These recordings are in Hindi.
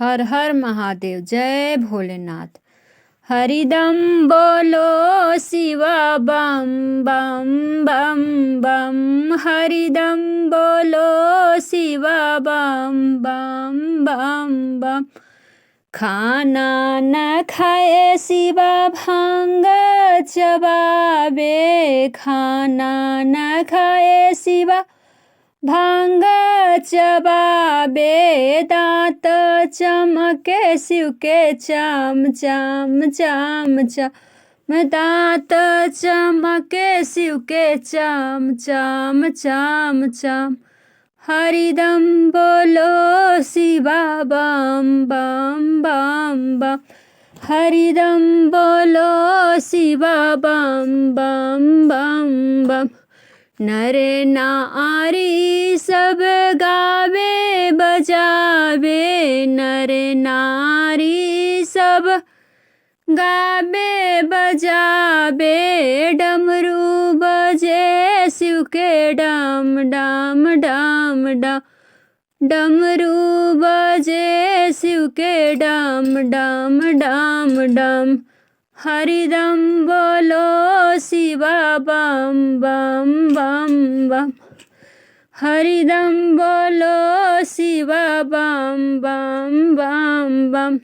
हर हर महादेव। जय भोलेनाथ। हरिदम बोलो शिवा बम बम बम बम। हरिदम बोलो शिवा बम बम बम बम। खाना न खाए शिवा भांग चबाबे। खाना न खाए शिवा भांग चबाबे। दांत चमके शिव के चम चम चम चम। दांत चमके शिव के चम चम चम चम। हरिदम बोलो शिवा बम बम बम बम। हरिदम बोलो शिवा बम बम बम बम। नर नारी सब गावे बजावे। नर नारी सब गावे बजावे। डमरू बजे शिव के डम डम डम डम। डमरू बजे शिव के डम डम डम डम। हरिदम बोलो शिवा बम बम बम बम। हरिदम बोलो शिवा बम बम बम बम।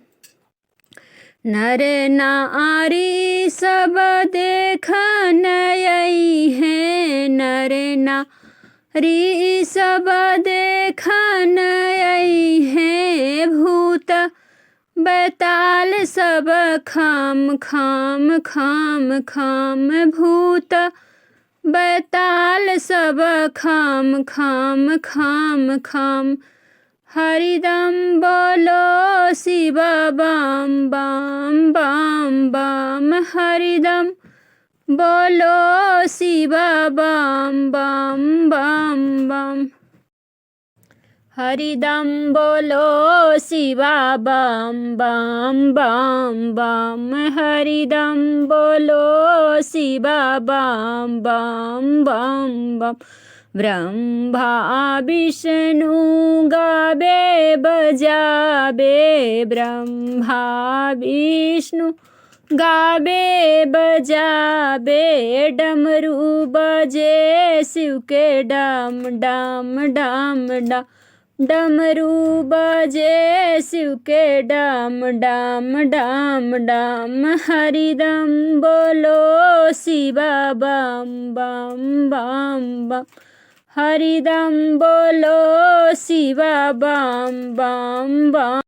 नर नारी सब देखन आई है। नर नारी सब देखन आई है। भूत बैताल सब खाम खाम खाम खाम। भूत बैताल सब खाम खाम खाम खाम। हरिदम बोलो शिवा बम बम बम बम। हरिदम बोलो शिवा बम बम बम बम। हरिदम बोलो शिवा बम बम बम बम। हरिदम बोलो शिवा बम बम बम बम। ब्रह्मा विष्णु गावे बजावे। ब्रह्मा विष्णु गावे बजावे। डमरू बजे शिव के डम डम डम डम। डमरू बजे शिव के डम डम डम डम। हरिदम बोलो शिवा बम बम बम बम। हरिदम बोलो शिवा बम बम बम।